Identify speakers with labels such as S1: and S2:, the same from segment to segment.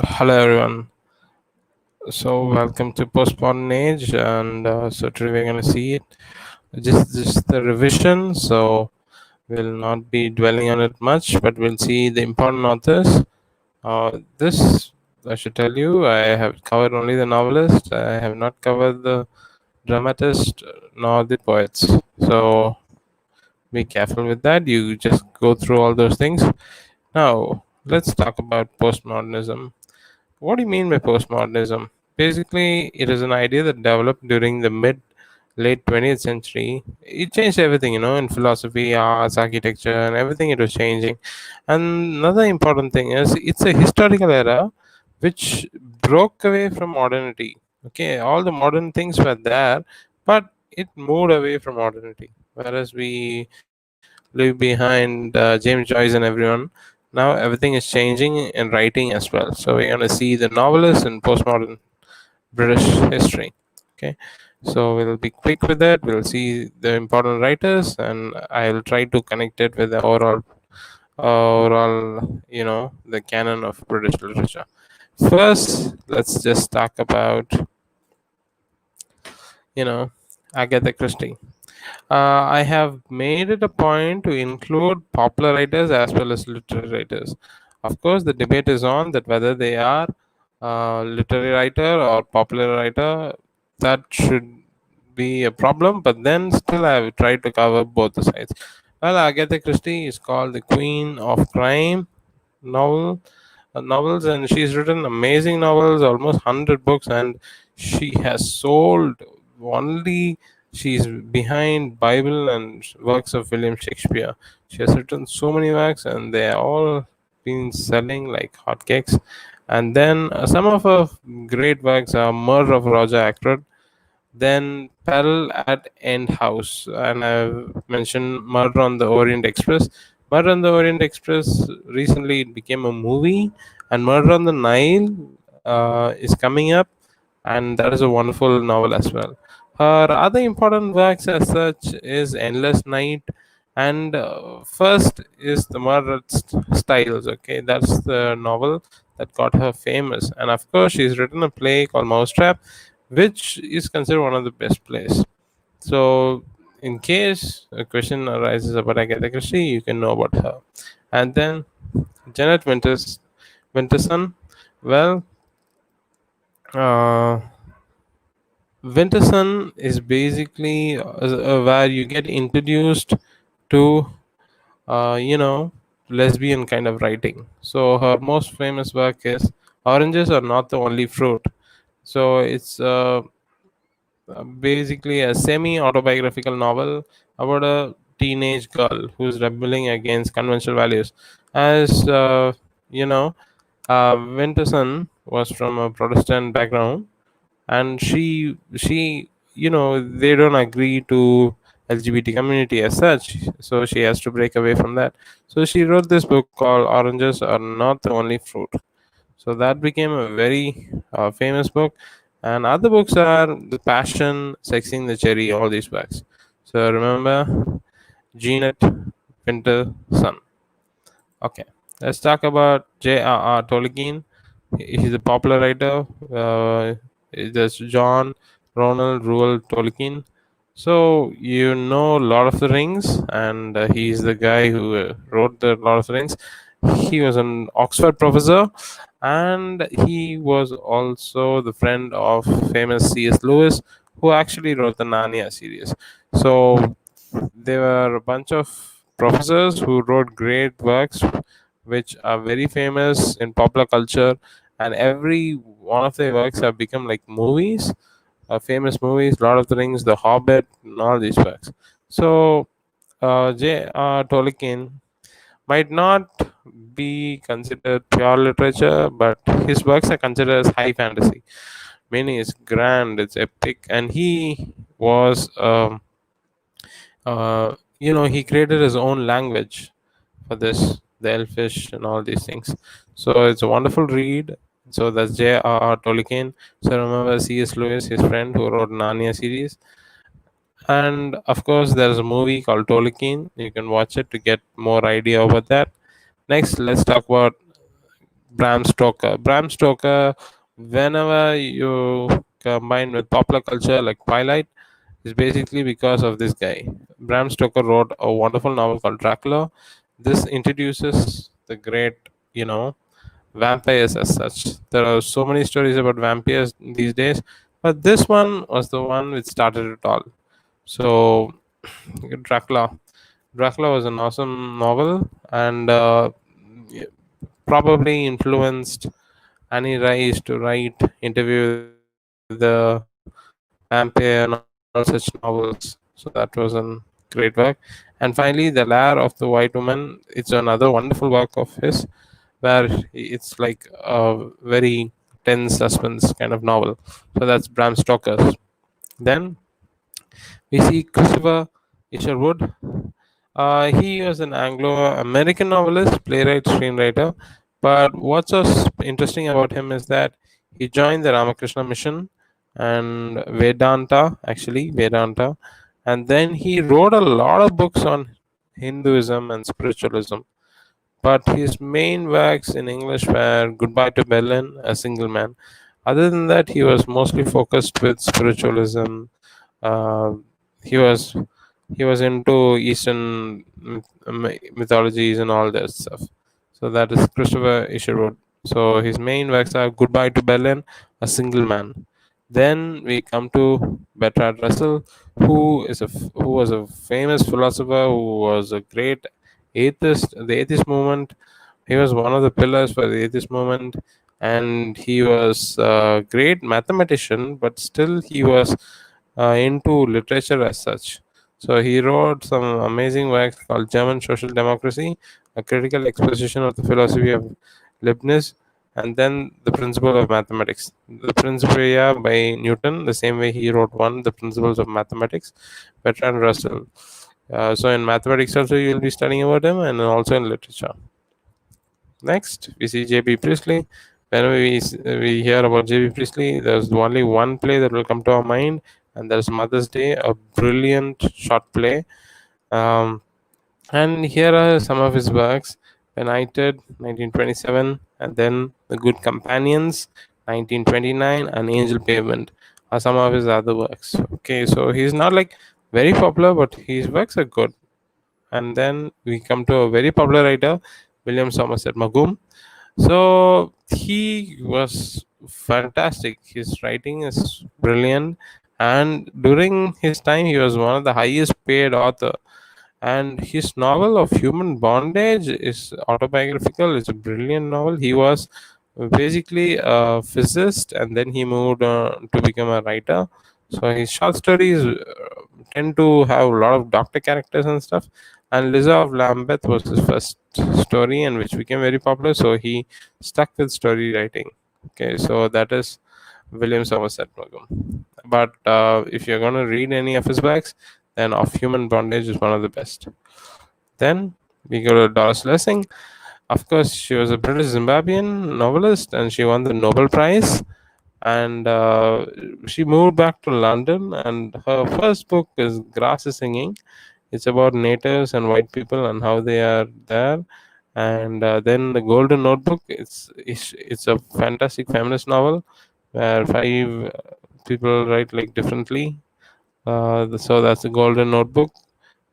S1: Hello everyone. So welcome to Postmodern Age, and so today we're gonna see it. Just the revision. So we'll not be dwelling on it much, but we'll see the important authors. This I should tell you, I have covered only the novelist. I have not covered the dramatist nor the poets. So be careful with that. You just go through all those things. Now let's talk about postmodernism. What do you mean by postmodernism? Basically, it is an idea that developed during the mid late 20th century. It changed everything, in philosophy, arts, architecture, and everything it was changing. And another important thing is it's a historical era which broke away from modernity. Okay, all the modern things were there, but it moved away from modernity. Whereas we leave behind James Joyce and everyone, now everything is changing in writing as well. So we're going to see the novelists in postmodern British history. Okay, so we'll be quick with that. We'll see the important writers, and I'll try to connect it with the overall, the canon of British literature. First, let's just talk about, you know, Agatha Christie. I have made it a point to include popular writers as well as literary writers. Of course, the debate is on that whether they are literary writer or popular writer. That should be a problem, but then still I have tried to cover both the sides. Well, Agatha Christie is called the Queen of Crime novels, and she's written amazing novels, almost 100 books, and she has sold only. She's behind Bible and works of William Shakespeare. She has written so many works, and they are all been selling like hotcakes. And then some of her great works are Murder of Roger Ackroyd, then Peril at End House, and I've mentioned Murder on the Orient Express. Murder on the Orient Express recently it became a movie, and Murder on the Nile is coming up, and that is a wonderful novel as well. Her other important works as such is Endless Night, and first is The Murdered Styles. Okay, that's the novel that got her famous, and of course she's written a play called Mousetrap, which is considered one of the best plays. So, in case a question arises about Agatha Christie, you can know about her. And then Janet Winterson. Well, uh, Winterson is basically where you get introduced to, lesbian kind of writing. So her most famous work is Oranges Are Not the Only Fruit. So it's basically a semi autobiographical novel about a teenage girl who's rebelling against conventional values. As you know, Winterson was from a Protestant background, and she they don't agree to LGBT community as such, so she has to break away from that. So she wrote this book called Oranges Are Not the Only Fruit. So that became a very famous book. And other books are The Passion, Sexing the Cherry, all these books. So remember Jeanette Winterson. Okay, let's talk about JRR Tolkien. He's a popular writer. There's John Ronald Reuel Tolkien. So you know Lord of the Rings, and he's the guy who wrote the Lord of the Rings. He was an Oxford professor, and he was also the friend of famous C.S. Lewis, who actually wrote the Narnia series. So there were a bunch of professors who wrote great works which are very famous in popular culture, and every one of their works have become like movies, famous movies, Lord of the Rings, The Hobbit, and all these works. So J.R. Tolkien might not be considered pure literature, but his works are considered as high fantasy, meaning it's grand, it's epic, and he was he created his own language for this, the elfish and all these things. So it's a wonderful read. So that's J.R.R. Tolkien. So remember C.S. Lewis, his friend who wrote Narnia series. And of course, there's a movie called Tolkien. You can watch it to get more idea about that. Next, let's talk about Bram Stoker. Bram Stoker, whenever you combine with popular culture like Twilight, is basically because of this guy. Bram Stoker wrote a wonderful novel called Dracula. This introduces the great, you know, vampires as such. There are so many stories about vampires these days, but this one was the one which started it all. So, Dracula. Dracula was an awesome novel, and probably influenced Annie Rice to write Interview with the Vampire and all such novels. So that was a great work. And finally, The Lair of the White Woman. It's another wonderful work of his, where it's like a very tense suspense kind of novel. So that's Bram Stoker's. Then we see Christopher Isherwood. He was an Anglo-American novelist, playwright, screenwriter. But what's so interesting about him is that he joined the Ramakrishna Mission and Vedanta, and then he wrote a lot of books on Hinduism and spiritualism. But his main works in English were Goodbye to Berlin, A Single Man. Other than that, he was mostly focused with spiritualism. Uh, he was he was into Eastern mythologies and all that stuff. So that is Christopher Isherwood. So his main works are Goodbye to Berlin, A Single Man. Then we come to Bertrand Russell, who was a famous philosopher, who was a great atheist. The atheist movement. He was one of the pillars for the atheist movement, and he was a great mathematician. But still, he was into literature as such. So he wrote some amazing works called German Social Democracy, a critical exposition of the philosophy of Leibniz, and then the principle of mathematics. The Principia by Newton, the same way he wrote one, the principles of mathematics, Bertrand Russell. So in mathematics also you will be studying about him, and also in literature. Next, we see J.B. Priestley. Whenever we hear about J.B. Priestley, there's only one play that will come to our mind, and there's Mother's Day, a brilliant short play. Um, and here are some of his works: Benighted, 1927, and then The Good Companions, 1929, and Angel Pavement are some of his other works. Okay, so he's not like very popular, but his works are good. And then we come to a very popular writer, William Somerset Maugham. So he was fantastic. His writing is brilliant, and during his time, he was one of the highest paid author. And his novel of Human Bondage is autobiographical. It's a brilliant novel. He was basically a physicist, and then he moved to become a writer. So his short stories tend to have a lot of doctor characters and stuff. And Liza of Lambeth was his first story, and which became very popular. So he stuck with story writing. Okay, so that is William Somerset Maugham. But if you're going to read any of his works, then Of Human Bondage is one of the best. Then we go to Doris Lessing. Of course, she was a British Zimbabwean novelist, and she won the Nobel Prize. And she moved back to London, and her first book is Grass is Singing. It's about natives and white people and how they are there. And then the Golden Notebook. It's a fantastic feminist novel where five people write like differently. So that's the Golden Notebook,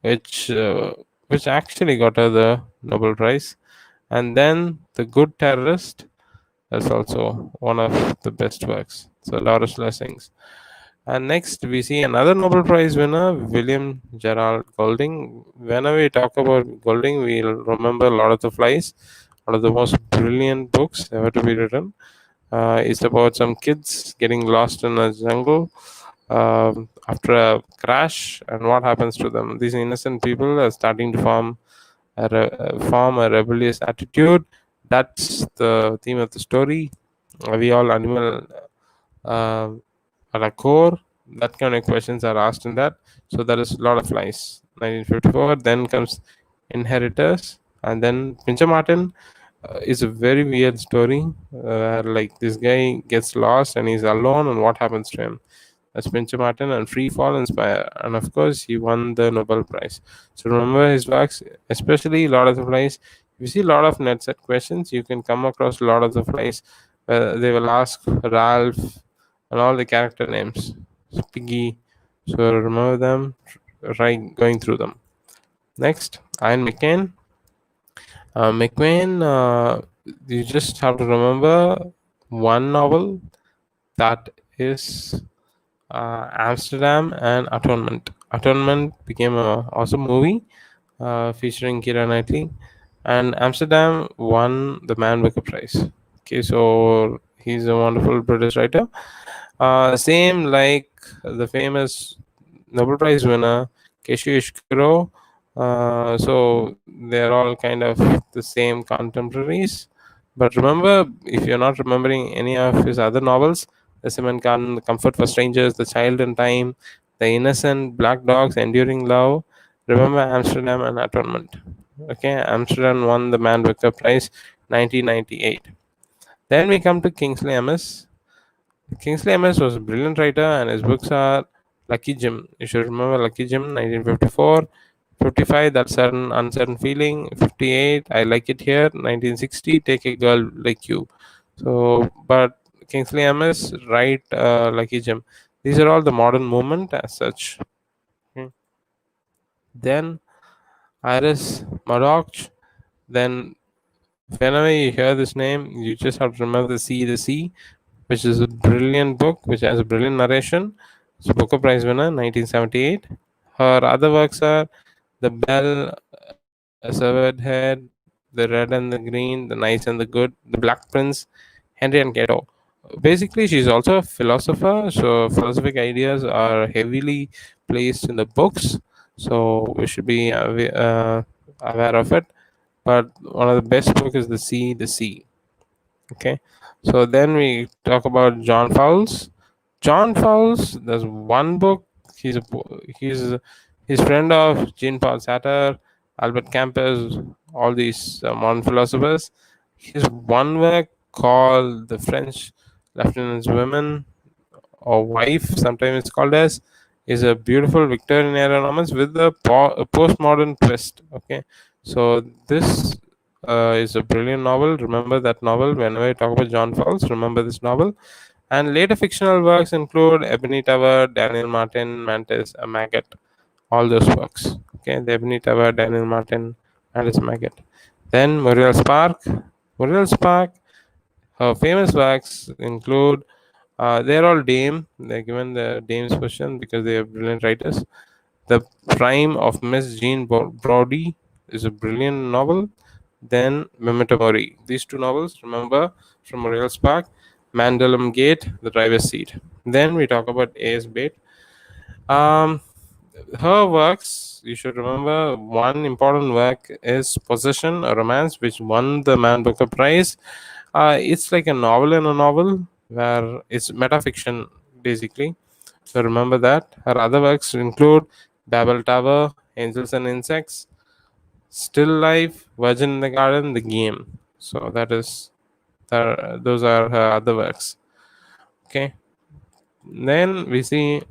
S1: which uh, which actually got her the Nobel Prize. And then the Good Terrorist is also one of the best works. So Doris Lessing's. And next we see another Nobel Prize winner, William Gerald Golding. Whenever we talk about Golding, we'll remember Lord of the Flies, one of the most brilliant books ever to be written. It's about some kids getting lost in a jungle after a crash, and what happens to them. These innocent people are starting to form a rebellious attitude. That's the theme of the story. We all animal uh, at our core. That kind of questions are asked in that. So there is a lot of flies. 1954. Then comes Inheritors, and then Pincher Martin is a very weird story where like this guy gets lost and he's alone, and what happens to him. That's Pincher Martin. And Free Fall, Inspire, and of course he won the Nobel Prize. So remember his works, especially Lord of the Flies. If you see a lot of net set questions, you can come across a lot of the flies. They will ask Ralph and all the character names, Piggy. So remember them, right? Going through them. Next, Ian McCain. McQueen, you just have to remember one novel, that is Amsterdam and Atonement. Atonement became a awesome movie featuring Keira Knightley, and Amsterdam won the Man Booker Prize. Okay, so he's a wonderful British writer. Same like the famous Nobel Prize winner Keshu Ishiguro. So they're all kind of the same contemporaries. But remember, if you're not remembering any of his other novels, The Cement Garden, The Comfort for Strangers, The Child in Time, The Innocent, Black Dogs, Enduring Love, remember Amsterdam and Atonement. Okay, Amsterdam won the Man Booker Prize 1998. Then we come to Kingsley Amis. Kingsley Amis was a brilliant writer, and his books are Lucky Jim. You should remember Lucky Jim, 1954. 55, That Certain Uncertain Feeling. 58, I Like It Here. 1960, Take a Girl Like You. So, but Kingsley Amis, write Lucky Jim. These are all the modern movement as such. Hmm. Then Iris Murdoch. Then whenever you hear this name, you just have to remember the Sea, which is a brilliant book, which has a brilliant narration. It's a Booker Prize winner, 1978. Her other works are The Bell, A Severed Head, The Red and the Green, The Nice and the Good, The Black Prince, Henry and Cato. Basically, she's also a philosopher, so philosophic ideas are heavily placed in the books, so we should be aware of it. But one of the best book is The Sea. Okay, so then we talk about John Fowles. John Fowles, there's one book. He's friend of Jean Paul Sartre, Albert Camus, all these modern philosophers. His one work called The French Lieutenant's Women, or Wife, sometimes it's called as, is a beautiful Victorian era romance with a postmodern twist. Okay, so this is a brilliant novel. Remember that novel whenever I talk about John Fowles. Remember this novel. And later fictional works include Ebony Tower, Daniel Martin, Mantis, a Maggot, all those works. Okay, the Ebony Tower, Daniel Martin, Mantis, Maggot. Then Muriel Spark. Muriel Spark, her famous works include, they're all Dame. They're given the Dame's position because they are brilliant writers. The Prime of Miss Jean Brodie is a brilliant novel. Then Memento Mori. These two novels, remember, from Muriel Spark. Mandalum Gate, The Driver's Seat. Then we talk about A.S. Bate. Um, her works, you should remember, one important work is Possession, a romance which won the Man Booker Prize. It's like a novel in a novel where it's metafiction basically. So remember that. Her other works include Babel Tower, Angels and Insects, Still Life, Virgin in the Garden, The Game. So those are her other works. Okay. Then we see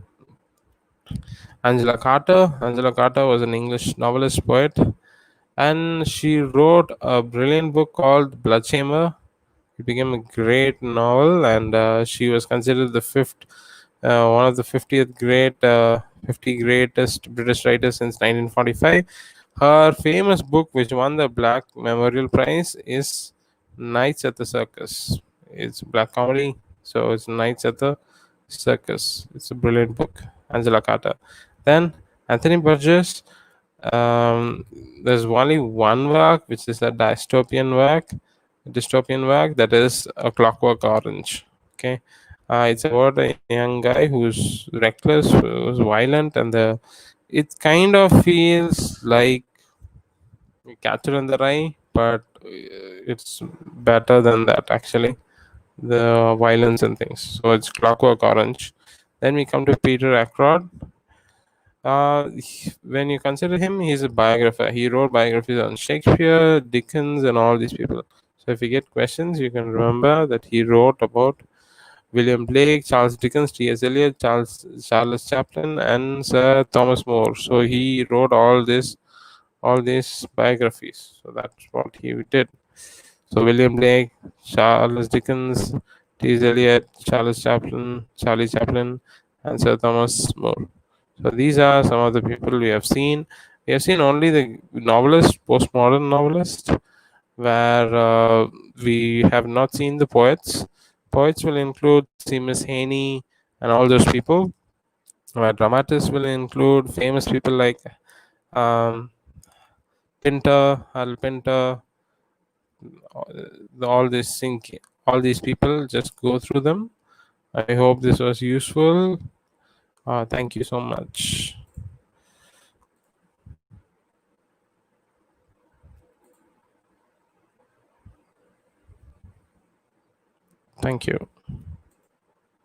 S1: Angela Carter. Angela Carter was an English novelist, poet, and she wrote a brilliant book called Blood Chamber. It became a great novel, and she was considered the one of the 50 greatest British writers since 1945. Her famous book, which won the Black Memorial Prize, is Nights at the Circus. It's a black comedy, so it's Nights at the Circus. It's a brilliant book. Angela Carter. Then Anthony Burgess. There's only one work, which is a dystopian work, that is A Clockwork Orange. Okay, it's about a young guy who's reckless, who's violent, and it kind of feels like Catcher in the Rye, but it's better than that actually. The violence and things. So it's Clockwork Orange. Then we come to Peter Ackroyd. When you consider him, he's a biographer. He wrote biographies on Shakespeare, Dickens, and all these people. So if you get questions, you can remember that he wrote about William Blake, Charles Dickens, T.S. Eliot, Charles Chaplin, and Sir Thomas More. So he wrote all this all these biographies. So that's what he did. So William Blake, Charles Dickens, T.S. Eliot, Charlie Chaplin, and Sir Thomas More. So these are some of the people we have seen. We have seen only the novelist, postmodern novelist, where we have not seen the poets. Poets will include Seamus Heaney and all those people. Where dramatists will include famous people like um, Pinter, Hal Pinter, all this think all these people. Just go through them. I hope this was useful. Thank you so much. Thank you.